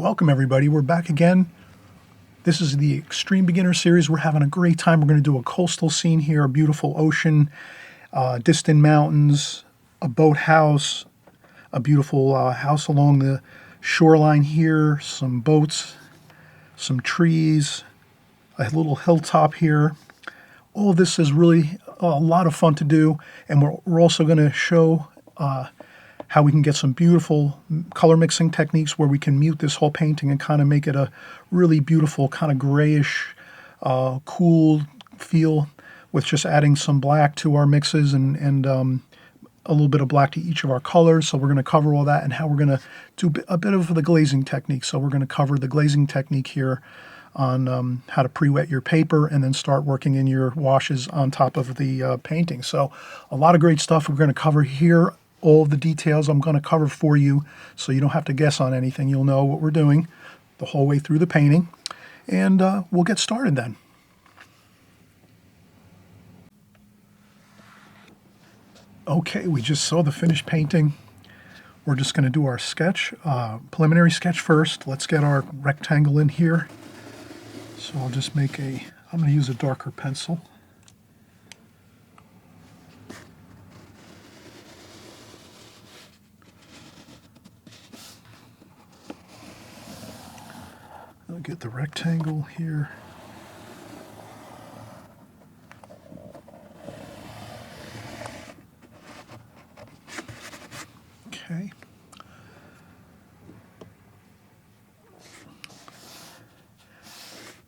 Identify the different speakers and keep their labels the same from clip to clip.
Speaker 1: Welcome everybody, we're back again. This is the Extreme Beginner Series. We're having a great time. We're going to do a coastal scene here, a beautiful ocean, distant mountains, a boathouse, a beautiful house along the shoreline here, some boats, some trees, a little hilltop here. All of this is really a lot of fun to do, and we're also going to show how we can get some beautiful color mixing techniques where we can mute this whole painting and kind of make it a really beautiful kind of grayish, cool feel with just adding some black to our mixes and a little bit of black to each of our colors. So we're going to cover all that and how we're going to do a bit of the glazing technique. So we're going to cover the glazing technique here on how to pre-wet your paper and then start working in your washes on top of the painting. So a lot of great stuff we're going to cover here. All of the details I'm going to cover for you, so you don't have to guess on anything. You'll know what we're doing the whole way through the painting, and we'll get started then. Okay, we just saw the finished painting. We're just going to do our sketch, preliminary sketch first. Let's get our rectangle in here. So I'll just make I'm going to use a darker pencil. I'll get the rectangle here. Okay.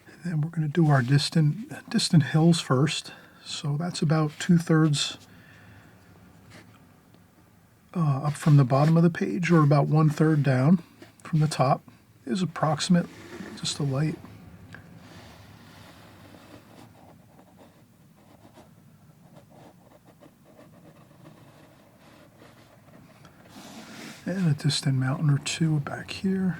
Speaker 1: And then we're going to do our distant hills first. So that's about 2/3 up from the bottom of the page, or about 1/3 down from the top. Is approximate. Just a light. And a distant mountain or two back here.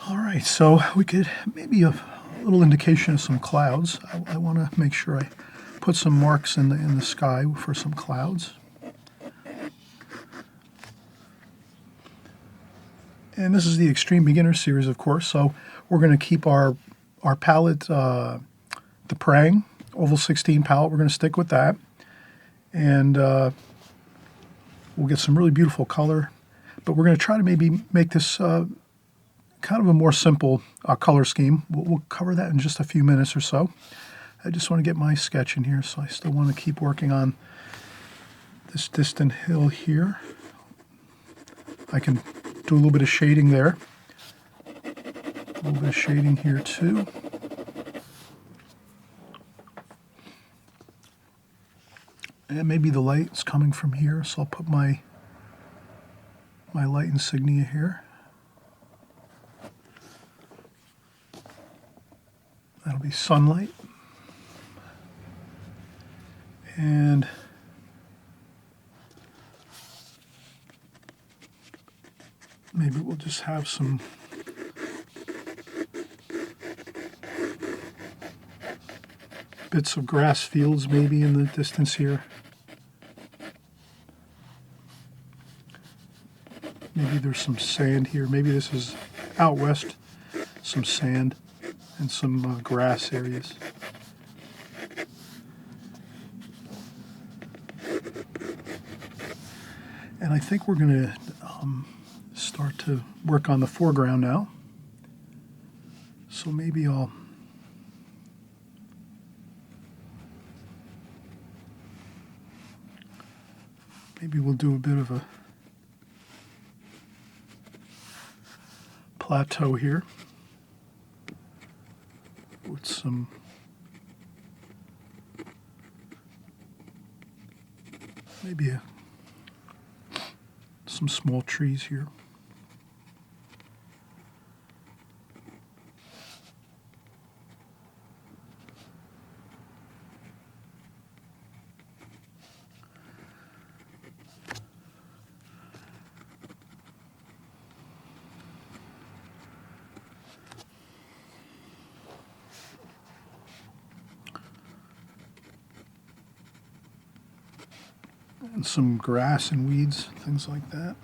Speaker 1: All right, so we could maybe a little indication of some clouds. I want to make sure I put some marks in the sky for some clouds. And this is the Extreme Beginner Series, of course, so we're going to keep our palette, the Prang Oval 16 palette. We're going to stick with that. And we'll get some really beautiful color. But we're going to try to maybe make this kind of a more simple color scheme. We'll cover that in just a few minutes or so. I just want to get my sketch in here, so I still want to keep working on this distant hill here. I can do a little bit of shading there. A little bit of shading here too. And maybe the light is coming from here, so I'll put my light insignia here. That'll be sunlight. And maybe we'll just have some bits of grass fields maybe in the distance here. Maybe there's some sand here. Maybe this is out west, some sand and some grass areas. And I think we're going to start to work on the foreground now. So maybe we'll do a bit of a plateau here with some some small trees here. and some grass and weeds, things like that.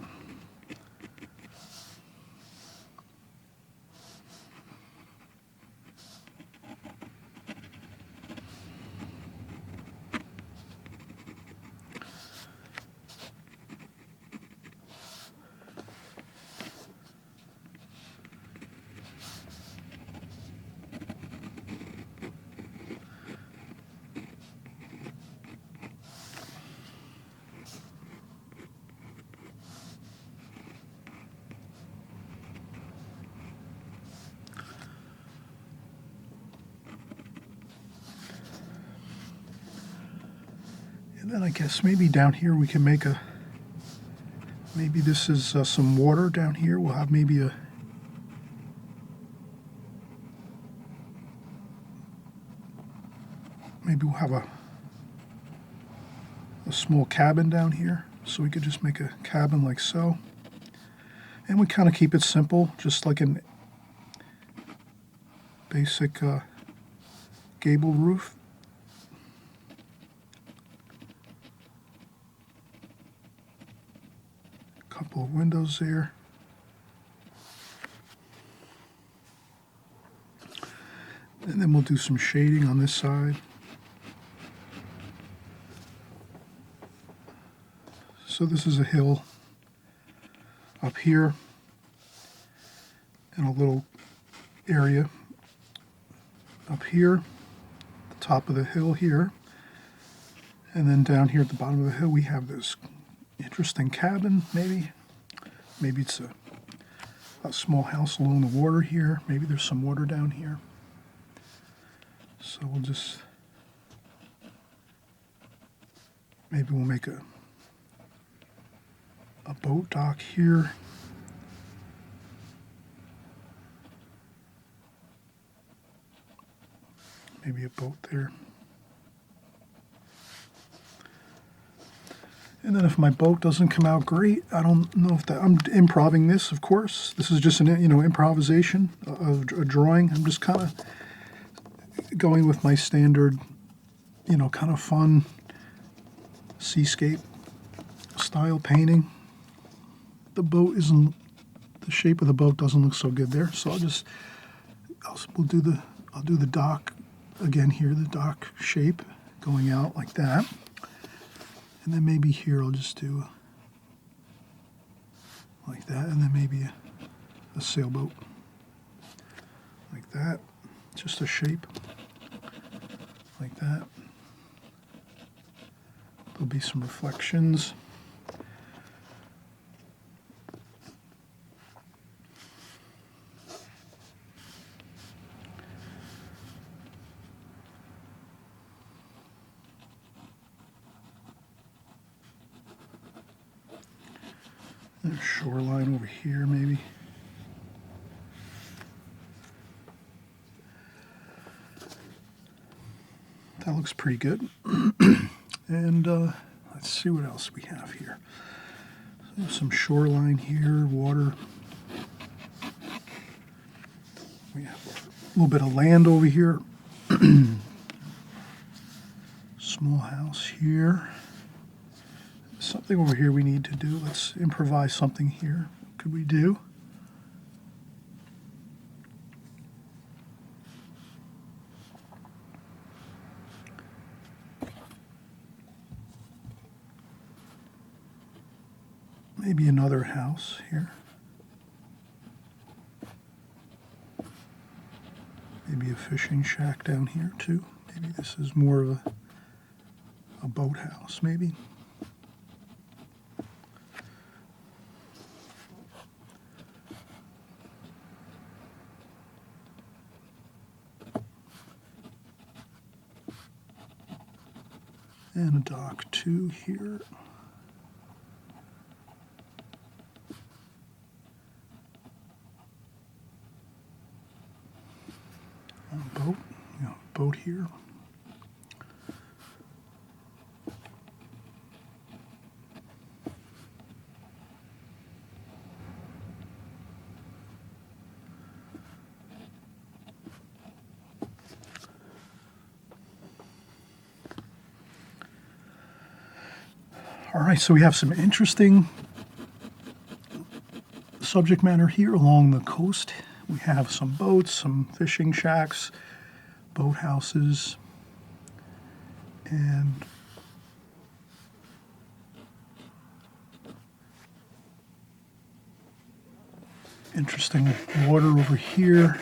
Speaker 1: And then I guess maybe down here we can make a, maybe this is some water down here. We'll have maybe a, maybe we'll have a small cabin down here. So we could just make a cabin like so. And we kind of keep it simple, just like an basic gable roof. Couple of windows there. And then we'll do some shading on this side. So this is a hill up here and a little area up here, the top of the hill here. And then down here at the bottom of the hill we have this interesting cabin, maybe it's a small house along the water here. Maybe there's some water down here. So we'll just, maybe we'll make a boat dock here. Maybe a boat there. And then if my boat doesn't come out great, I don't know if that, I'm improvising this, of course. This is just an, improvisation of a drawing. I'm just kind of going with my standard, kind of fun seascape style painting. The boat isn't, the shape of the boat doesn't look so good there. So I'll do the dock again here, the dock shape going out like that. And then maybe here I'll just do like that, and then maybe a sailboat like that. Just a shape like that. There'll be some reflections. There's shoreline over here, maybe. That looks pretty good. And let's see what else we have here. So some shoreline here, water. We have a little bit of land over here. Small house here. Something over here we need to do. Let's improvise something here. What could we do? Maybe another house here. Maybe a fishing shack down here too. Maybe this is more of a boathouse, maybe. And a dock too here. A boat, boat here. All right, so we have some interesting subject matter here along the coast. We have some boats, some fishing shacks, boathouses, and interesting water over here.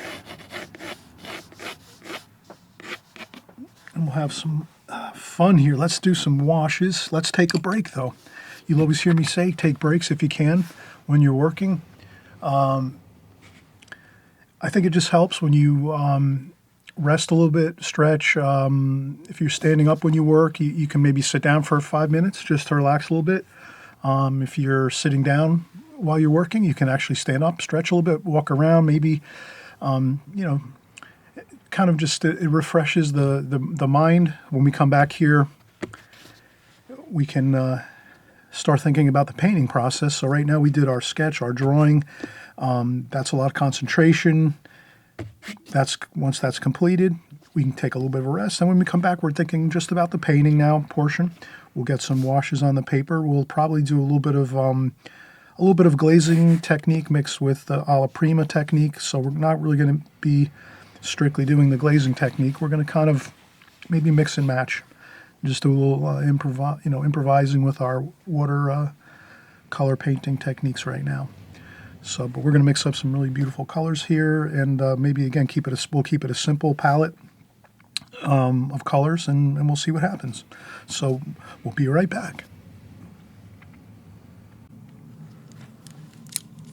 Speaker 1: And we'll have some fun here. Let's do some washes. Let's take a break, though. You'll always hear me say, take breaks if you can when you're working. I think it just helps when you rest a little bit, stretch. If you're standing up when you work, you can maybe sit down for 5 minutes just to relax a little bit. If you're sitting down while you're working, you can actually stand up, stretch a little bit, walk around, maybe, kind of just it refreshes the mind. When we come back here, we can start thinking about the painting process. So right now we did our sketch, our drawing. That's a lot of concentration. Once that's completed, we can take a little bit of a rest. And when we come back, we're thinking just about the painting now portion. We'll get some washes on the paper. We'll probably do a little bit of glazing technique mixed with the alla prima technique. So we're not really going to be strictly doing the glazing technique. We're going to kind of maybe mix and match. Just do a little improvising with our water color painting techniques right now. So, but we're going to mix up some really beautiful colors here, and maybe again we'll keep it a simple palette of colors, and we'll see what happens. So we'll be right back.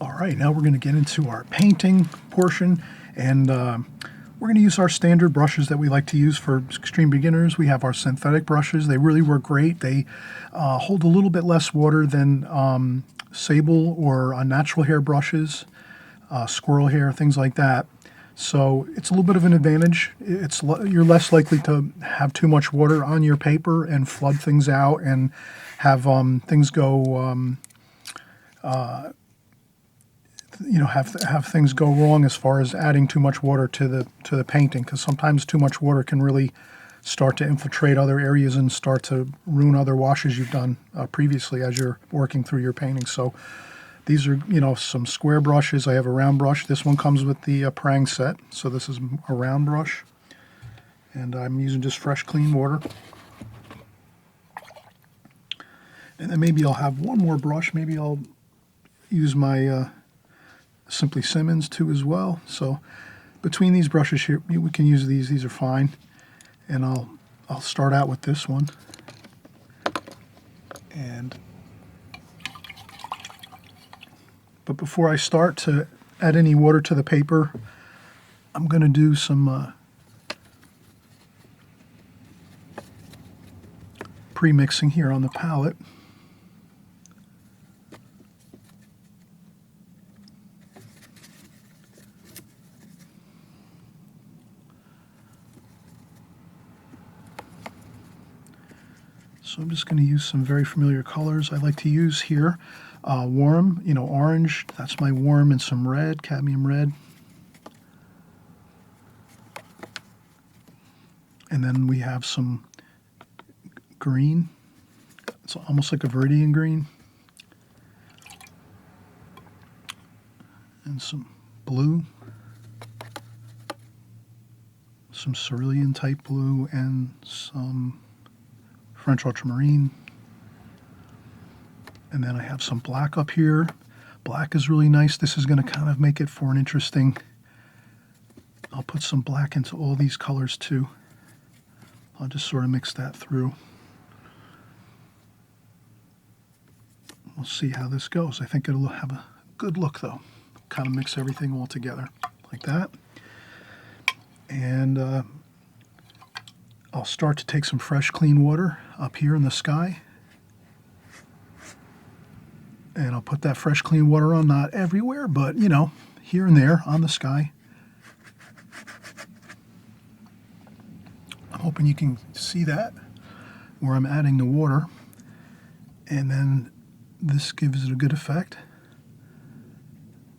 Speaker 1: All right, now we're going to get into our painting portion, and we're going to use our standard brushes that we like to use for extreme beginners. We have our synthetic brushes. They really work great. They hold a little bit less water than sable or natural hair brushes, squirrel hair, things like that. So it's a little bit of an advantage. You're less likely to have too much water on your paper and flood things out and have things go have things go wrong as far as adding too much water to the painting, because sometimes too much water can really start to infiltrate other areas and start to ruin other washes you've done previously as you're working through your painting. So these are some square brushes. I have a round brush. This one comes with the Prang set, so this is a round brush, and I'm using just fresh clean water. And then maybe I'll have one more brush. Maybe I'll use my Simply Simmons too as well. So between these brushes here, we can use these. These are fine. And I'll start out with this one. But before I start to add any water to the paper, I'm going to do some pre-mixing here on the palette. So I'm just going to use some very familiar colors I like to use here. Warm, orange, that's my warm, and some red, cadmium red. And then we have some green. It's almost like a viridian green. And some blue. Some cerulean type blue, and some French ultramarine. And then I have some black up here. Black is really nice. This is going to kind of make it for an interesting... I'll put some black into all these colors too. I'll just sort of mix that through. We'll see how this goes. I think it'll have a good look though. Kind of mix everything all together like that. And I'll start to take some fresh clean water up here in the sky. And I'll put that fresh clean water on, not everywhere, but here and there on the sky. I'm hoping you can see that where I'm adding the water. And then this gives it a good effect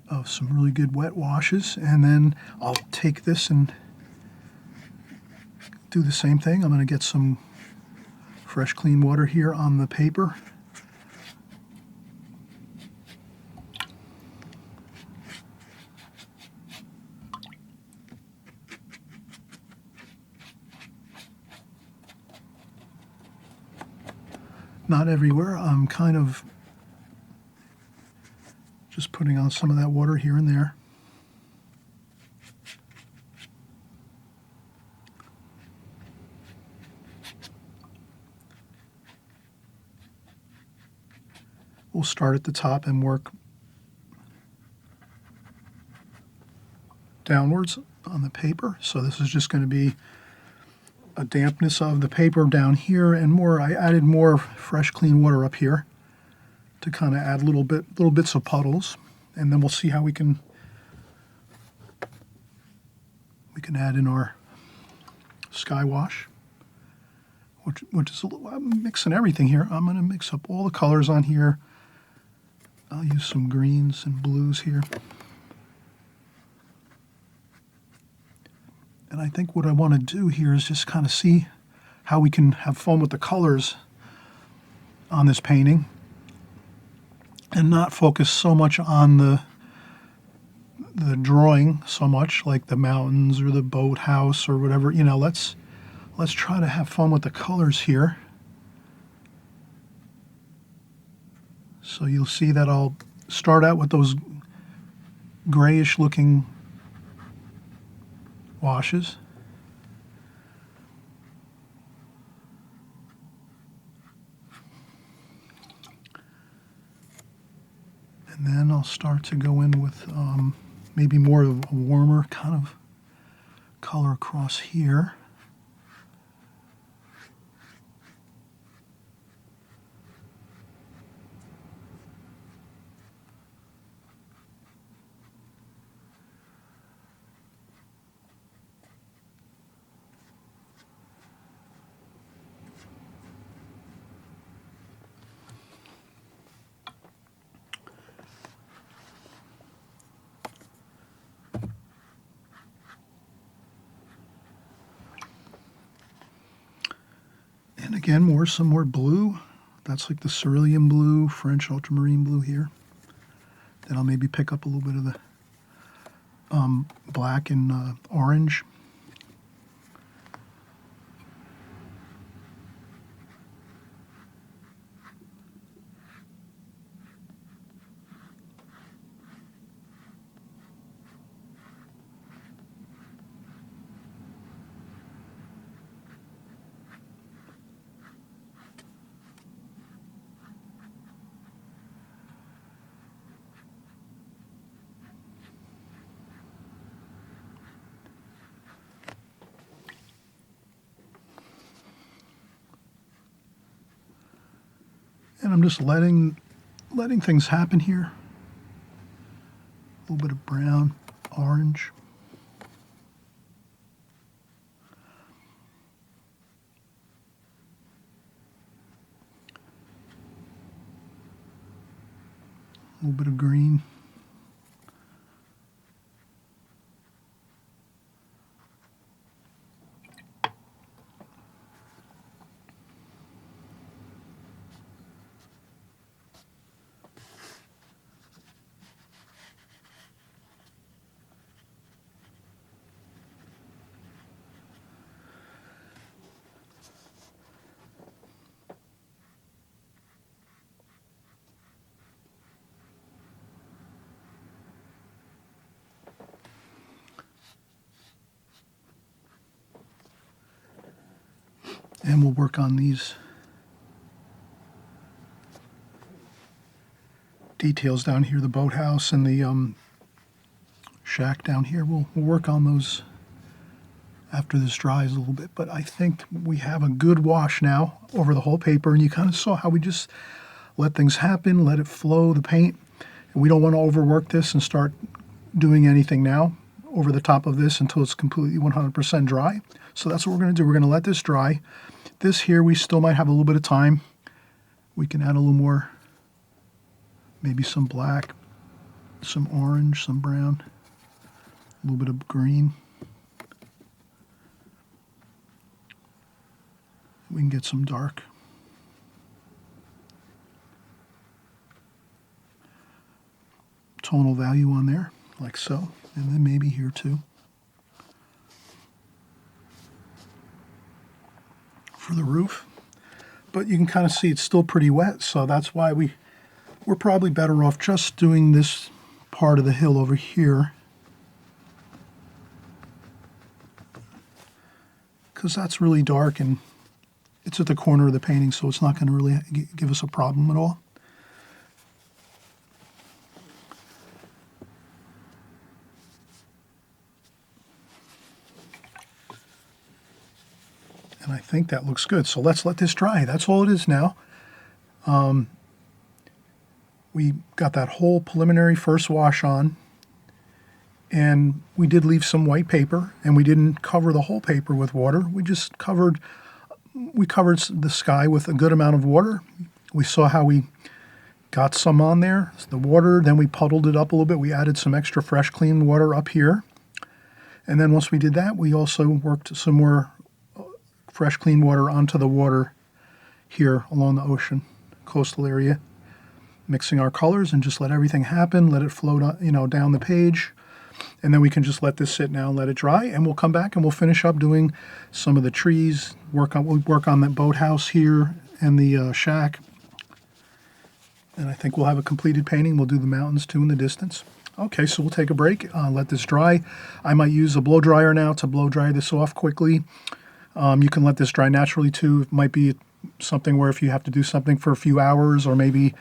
Speaker 1: of some really good wet washes. And then I'll take this and do the same thing. I'm going to get some fresh clean water here on the paper not everywhere. I'm kind of just putting on some of that water here and there. We'll start at the top and work downwards on the paper. So this is just going to be a dampness of the paper down here, and more. I added more fresh, clean water up here to kind of add little bits of puddles, and then we'll see how we can add in our sky wash, which is I'm mixing everything here. I'm going to mix up all the colors on here. I'll use some greens and blues here. And I think what I want to do here is just kind of see how we can have fun with the colors on this painting and not focus so much on the drawing so much, like the mountains or the boathouse or whatever. You know, let's try to have fun with the colors here. So you'll see that I'll start out with those grayish looking washes. And then I'll start to go in with maybe more of a warmer kind of color across here. And again, some more blue. That's like the cerulean blue, French ultramarine blue here. Then I'll maybe pick up a little bit of the black and orange. And I'm just letting things happen here. A little bit of brown, orange. A little bit of green. And we'll work on these details down here, the boathouse and the shack down here. We'll work on those after this dries a little bit. But I think we have a good wash now over the whole paper, and you kind of saw how we just let things happen, let it flow, the paint. And we don't want to overwork this and start doing anything now over the top of this until it's completely 100% dry. So that's what we're going to do. We're going to let this dry. This here, we still might have a little bit of time. We can add a little more, maybe some black, some orange, some brown, a little bit of green. We can get some dark. Tonal value on there, like so. And then maybe here too. For the roof. but you can kind of see it's still pretty wet, so that's why we're probably better off just doing this part of the hill over here, because that's really dark and it's at the corner of the painting, so it's not going to really give us a problem at all. And I think that looks good. So let's let this dry. That's all it is now. We got that whole preliminary first wash on, and we did leave some white paper, and we didn't cover the whole paper with water. We covered the sky with a good amount of water. We saw how we got some on there, the water, then we puddled it up a little bit. We added some extra fresh, clean water up here. And then once we did that, we also worked some more fresh, clean water onto the water here along the ocean, coastal area, mixing our colors and just let everything happen, let it float, down the page. And then we can just let this sit now and let it dry, and we'll come back and we'll finish up doing some of the trees, we'll work on that boathouse here and the shack. And I think we'll have a completed painting. We'll do the mountains too in the distance. Okay, so we'll take a break, let this dry. I might use a blow dryer now to blow dry this off quickly. You can let this dry naturally too. It might be something where if you have to do something for a few hours or maybe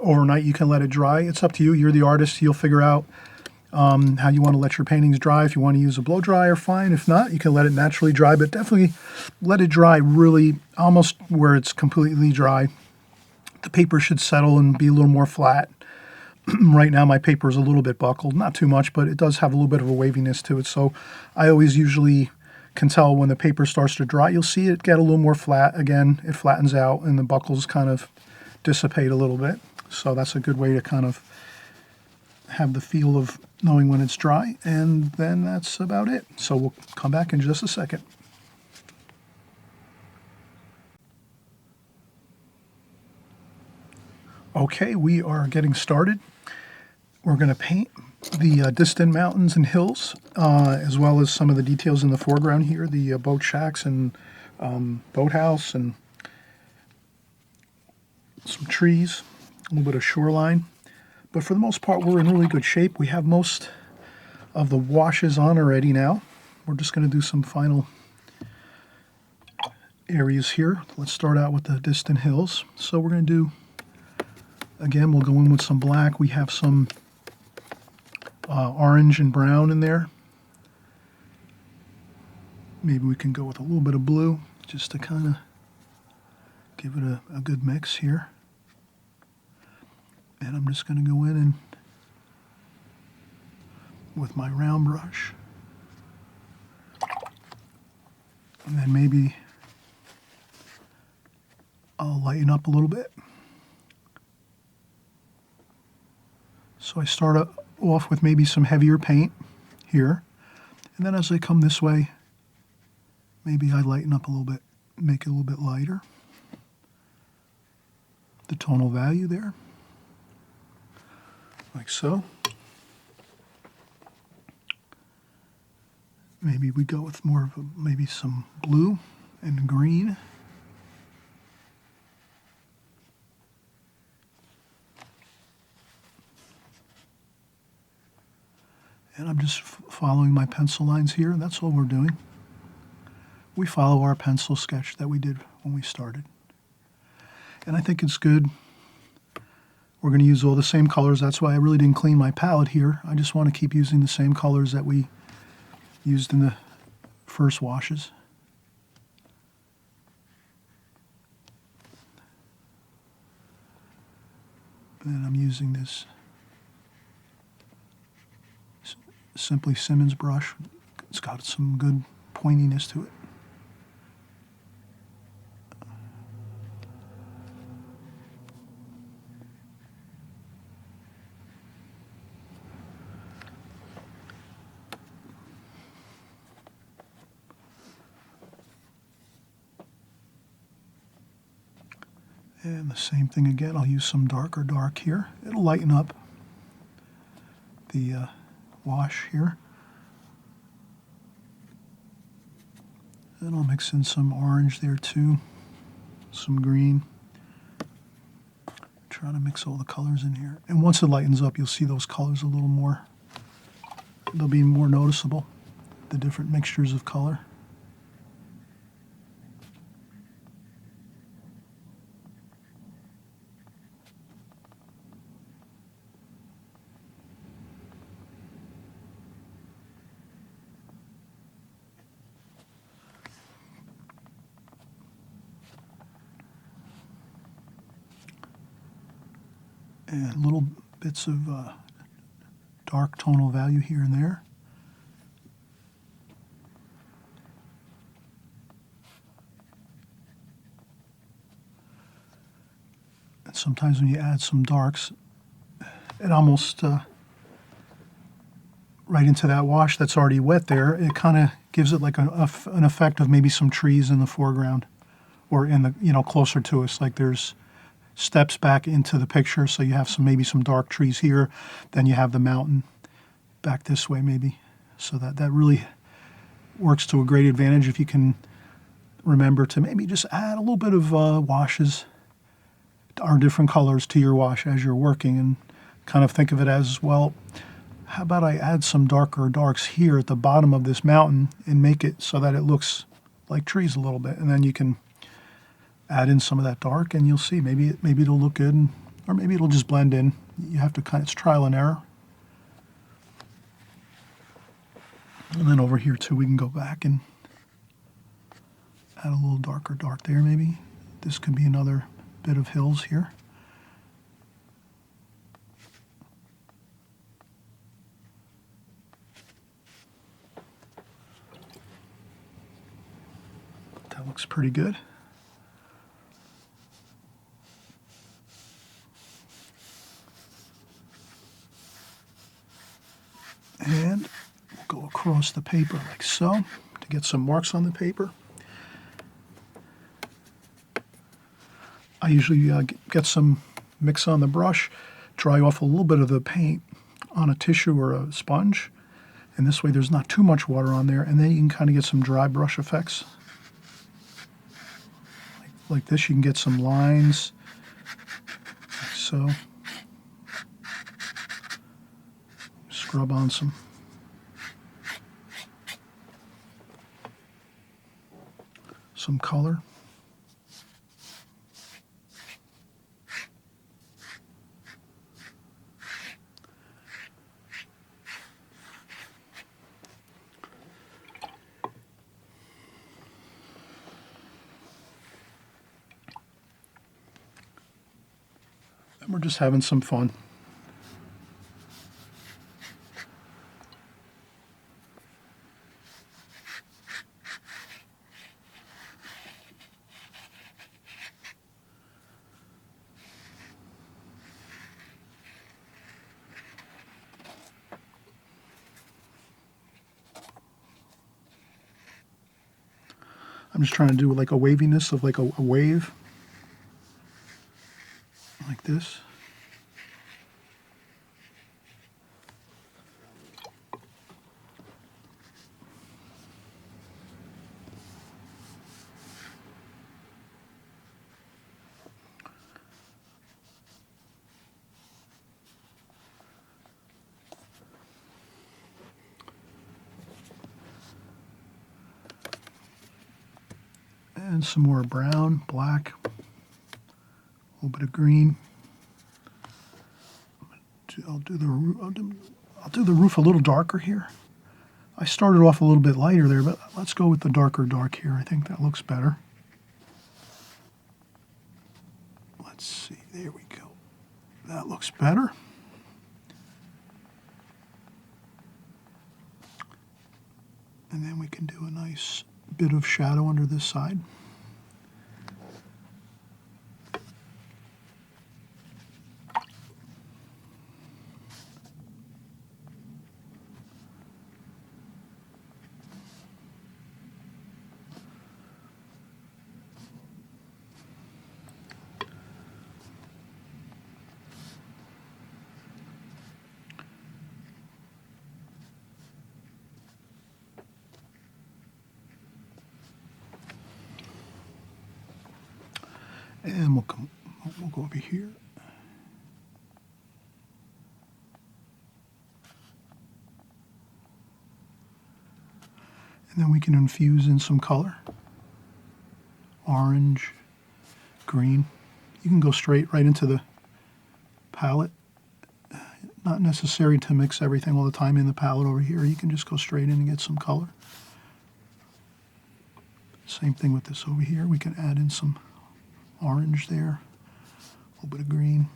Speaker 1: overnight, you can let it dry. It's up to you. You're the artist. You'll figure out how you want to let your paintings dry. If you want to use a blow dryer, fine. If not, you can let it naturally dry, but definitely let it dry really almost where it's completely dry. The paper should settle and be a little more flat. Right now my paper is a little bit buckled, not too much, but it does have a little bit of a waviness to it. So I always usually can tell when the paper starts to dry. You'll see it get a little more flat again. It flattens out and the buckles kind of dissipate a little bit. So that's a good way to kind of have the feel of knowing when it's dry. And then that's about it. So we'll come back in just a second. Okay, we are getting started. We're going to paint the distant mountains and hills, as well as some of the details in the foreground here, the boat shacks and boathouse and some trees, a little bit of shoreline. But for the most part, we're in really good shape. We have most of the washes on already now. We're just going to do some final areas here. Let's start out with the distant hills. So we're going to do, again, we'll go in with some black. We have some orange and brown in there. Maybe we can go with a little bit of blue just to kind of give it a good mix here. And I'm just going to go in and with my round brush. And then maybe I'll lighten up a little bit. So I start off with maybe some heavier paint here. And then as I come this way, maybe I lighten up a little bit, make it a little bit lighter. The tonal value there. Like so. Maybe we go with more of maybe some blue and green. And I'm just following my pencil lines here, and that's all we're doing. We follow our pencil sketch that we did when we started. And I think it's good. We're going to use all the same colors. That's why I really didn't clean my palette here. I just want to keep using the same colors that we used in the first washes. And I'm using this Simply Simmons brush. It's got some good pointiness to it. And the same thing again, I'll use some darker dark here. It'll lighten up the wash here. And I'll mix in some orange there too. some green. Trying to mix all the colors in here. And once it lightens up, you'll see those colors a little more. They'll be more noticeable, the different mixtures of color. And little bits of dark tonal value here and there. And sometimes when you add some darks, it almost right into that wash that's already wet there, it kind of gives it like an effect of maybe some trees in the foreground, or in the, you know, closer to us, like there's steps back into the picture, so you have some, maybe some dark trees here, then you have the mountain back this way maybe. So that really works to a great advantage if you can remember to maybe just add a little bit of washes or different colors to your wash as you're working, and kind of think of it as, well, how about I add some darker darks here at the bottom of this mountain and make it so that it looks like trees a little bit, and then you can add in some of that dark, and you'll see maybe it'll look good, or maybe it'll just blend in. You have to it's trial and error. And then over here too, we can go back and add a little darker dark there maybe. This could be another bit of hills here. That looks pretty good. And we'll go across the paper like so to get some marks on the paper. I usually get some mix on the brush, dry off a little bit of the paint on a tissue or a sponge, and this way there's not too much water on there, and then you can kind of get some dry brush effects. Like this, you can get some lines, like so. Scrub on some color. And we're just having some fun. I'm just trying to do like a waviness of like a wave, like this. And some more brown, black, a little bit of green. I'll do the roof a little darker here. I started off a little bit lighter there, but let's go with the darker dark here. I think that looks better. Let's see, there we go. That looks better. And then we can do a nice bit of shadow under this side. And we'll go over here. And then we can infuse in some color. Orange, green. You can go straight right into the palette. Not necessary to mix everything all the time in the palette over here. You can just go straight in and get some color. Same thing with this over here. We can add in some orange there, a little bit of green.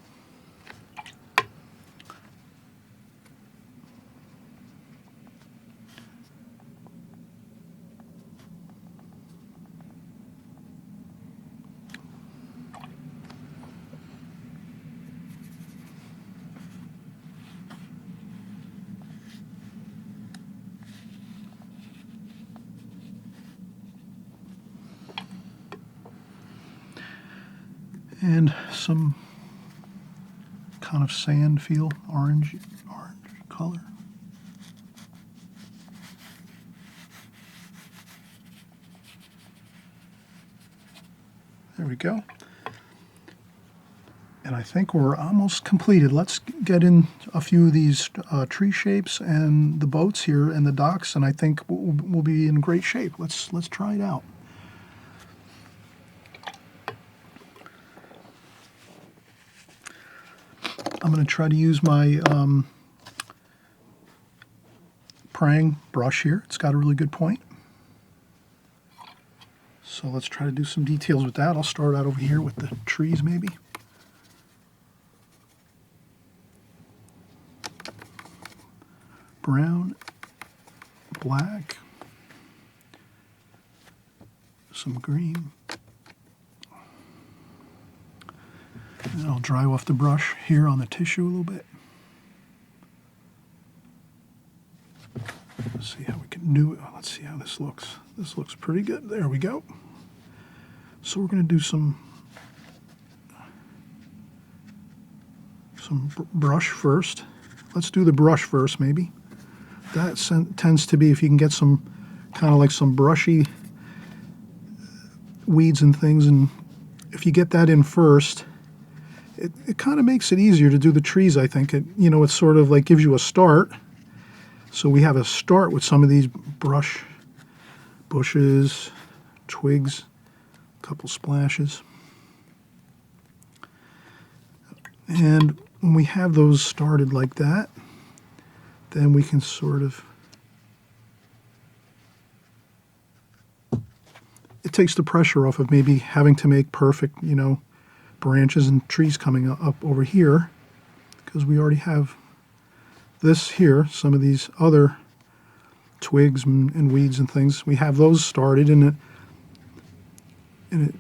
Speaker 1: And some kind of sand feel, orange color. There we go. And I think we're almost completed. Let's get in a few of these tree shapes and the boats here and the docks, and I think we'll be in great shape. Let's try it out. I'm going to try to use my praying brush here. It's got a really good point. So let's try to do some details with that. I'll start out over here with the trees maybe. Brown, black, some green. And I'll dry off the brush here on the tissue a little bit. Let's see how we can do it. Let's see how this looks. This looks pretty good. There we go. So we're going to do some brush first. Let's do the brush first maybe. That tends to be, if you can get some kind of like some brushy weeds and things, and if you get that in first, it kind of makes it easier to do the trees, I think. It sort of like gives you a start. So we have a start with some of these bushes, twigs, a couple splashes. And when we have those started like that, then we can sort of, it takes the pressure off of maybe having to make perfect, branches and trees coming up over here, because we already have this here, some of these other twigs and weeds and things. We have those started, and it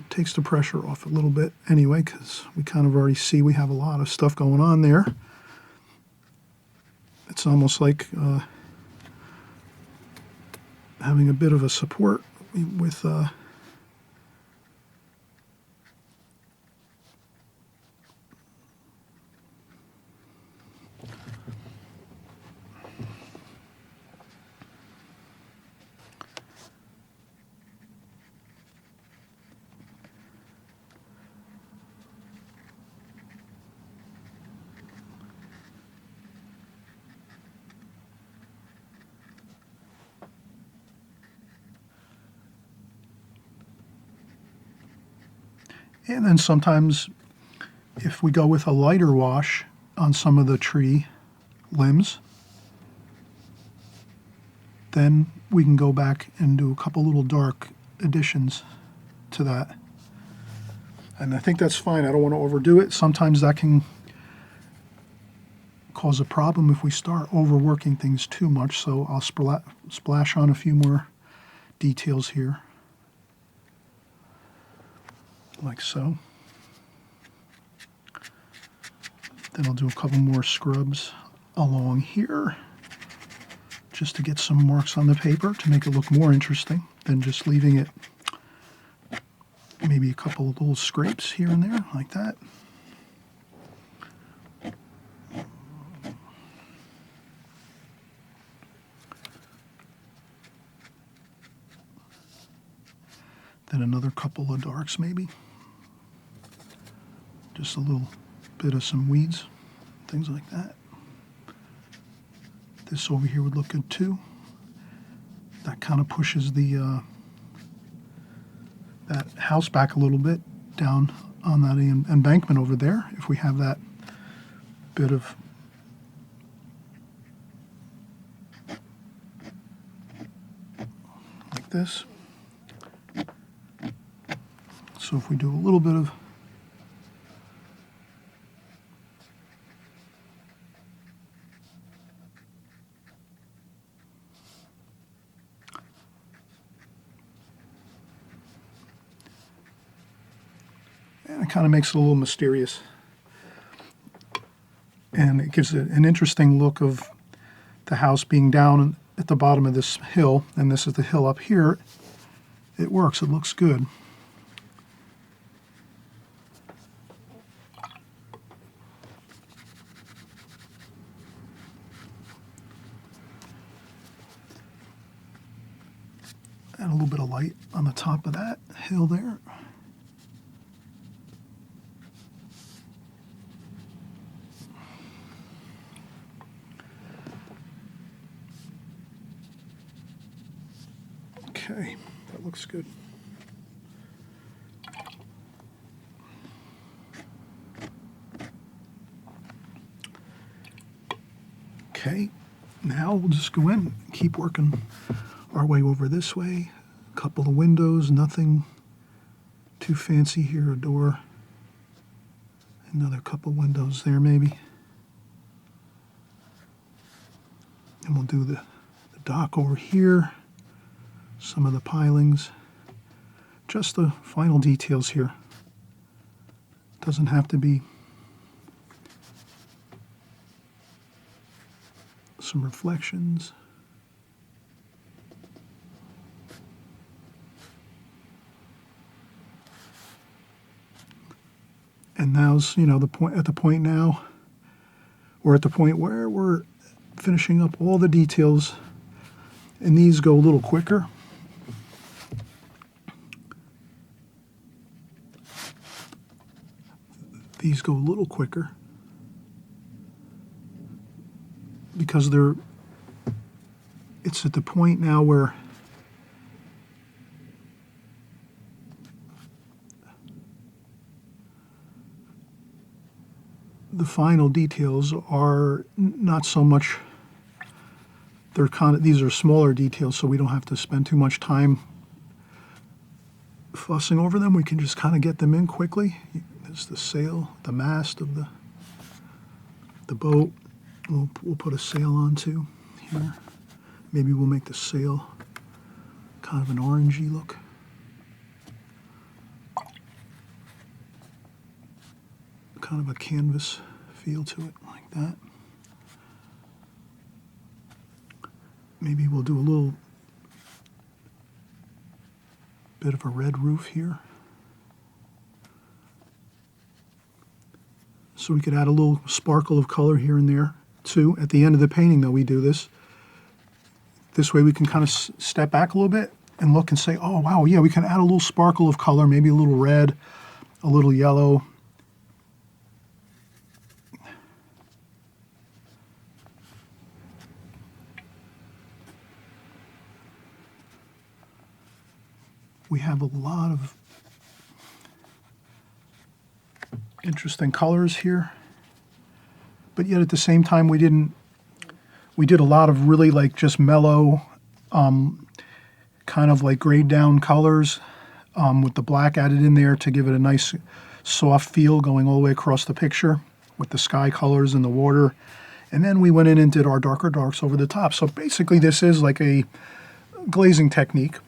Speaker 1: takes the pressure off a little bit anyway, because we kind of already see we have a lot of stuff going on there. It's almost like having a bit of a support with and then sometimes if we go with a lighter wash on some of the tree limbs, then we can go back and do a couple little dark additions to that. And I think that's fine. I don't want to overdo it. Sometimes that can cause a problem if we start overworking things too much. So I'll splash on a few more details here, like so. Then I'll do a couple more scrubs along here, just to get some marks on the paper to make it look more interesting than just leaving it. Maybe a couple of little scrapes here and there, like that. Then another couple of darks maybe. Just a little bit of some weeds, things like that. This over here would look good too. That kind of pushes the that house back a little bit down on that embankment over there. If we have that bit of like this. So if we do a little bit of and it kind of makes it a little mysterious. And it gives it an interesting look of the house being down at the bottom of this hill, and this is the hill up here. It works, it looks good. Add a little bit of light on the top of that hill there. Okay, that looks good. Okay, now we'll just go in and keep working our way over this way. A couple of windows, nothing too fancy here. A door, another couple windows there maybe. And we'll do the dock over here. Some of the pilings, just the final details here. Doesn't have to be some reflections. And now's, you know, the point now, we're at the point where we're finishing up all the details, and these go a little quicker. These go a little quicker because it's at the point now where the final details are not so much, these are smaller details, so we don't have to spend too much time fussing over them. We can just kind of get them in quickly. There's the sail, the mast of the boat. We'll put a sail onto here. Maybe we'll make the sail kind of an orangey look. Kind of a canvas feel to it, like that. Maybe we'll do a little bit of a red roof here. So we could add a little sparkle of color here and there too. At the end of the painting though, we do this. This way we can kind of step back a little bit and look and say, oh wow, yeah, we can add a little sparkle of color, maybe a little red, a little yellow. We have a lot of interesting colors here, but yet at the same time we did a lot of really like just mellow, kind of like grayed down colors with the black added in there to give it a nice soft feel going all the way across the picture with the sky colors and the water. And then we went in and did our darker darks over the top. So basically this is like a glazing technique.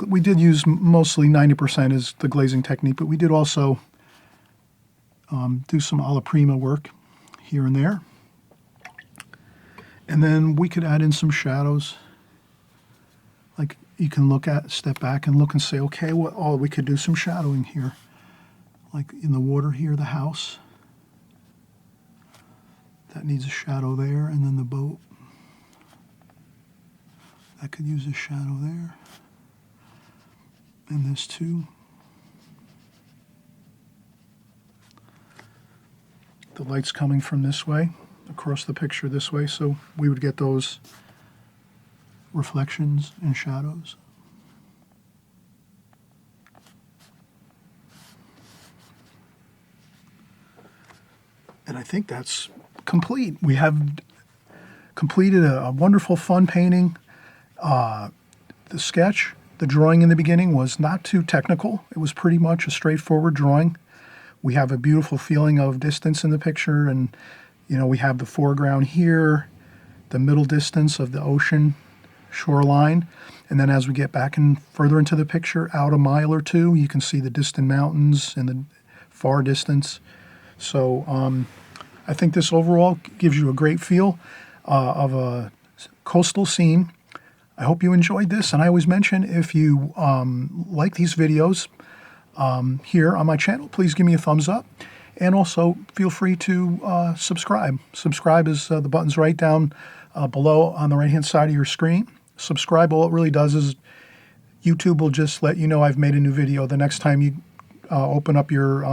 Speaker 1: We did use mostly 90% is the glazing technique, but we did also do some alla prima work here and there. And then we could add in some shadows. Like you can step back and look and say, okay, we could do some shadowing here. Like in the water here, the house. That needs a shadow there, and then the boat. That could use a shadow there. And this too. the light's coming from this way, across the picture this way, so we would get those reflections and shadows. And I think that's complete. We have completed a wonderful, fun painting. The sketch, the drawing in the beginning was not too technical. It was pretty much a straightforward drawing. We have a beautiful feeling of distance in the picture, and we have the foreground here, the middle distance of the ocean shoreline, and then as we get back and further into the picture, out a mile or two, you can see the distant mountains in the far distance. So I think this overall gives you a great feel of a coastal scene. I hope you enjoyed this, and I always mention, if you like these videos here on my channel, please give me a thumbs up, and also feel free to subscribe. Subscribe is the button's right down below on the right-hand side of your screen. Subscribe, all it really does is YouTube will just let you know I've made a new video. The next time you open up your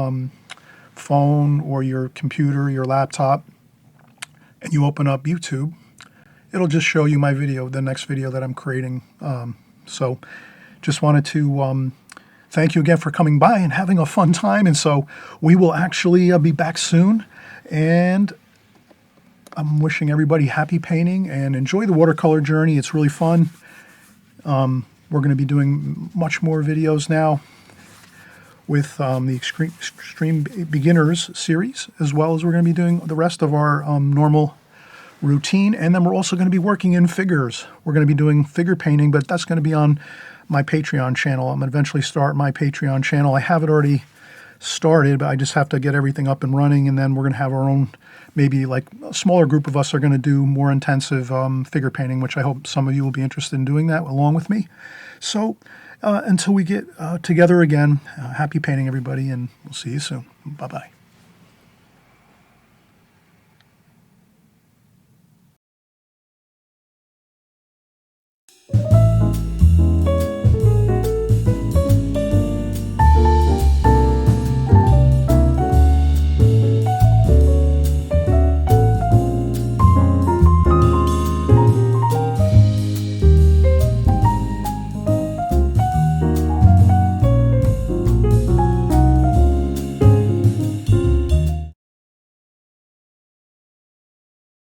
Speaker 1: phone or your computer, your laptop, and you open up YouTube, it'll just show you my video, the next video that I'm creating. So just wanted to thank you again for coming by and having a fun time. And so we will actually be back soon. And I'm wishing everybody happy painting and enjoy the watercolor journey. It's really fun. We're going to be doing much more videos now with the Extreme Beginners series, as well as we're going to be doing the rest of our normal routine. And then we're also going to be working in figures. We're going to be doing figure painting, but that's going to be on my Patreon channel. I'm going to eventually start my Patreon channel. I have it already started, but I just have to get everything up and running, and then we're going to have our own, maybe like a smaller group of us are going to do more intensive figure painting, which I hope some of you will be interested in doing that along with me. So until we get together again, happy painting, everybody, and we'll see you soon. Bye-bye.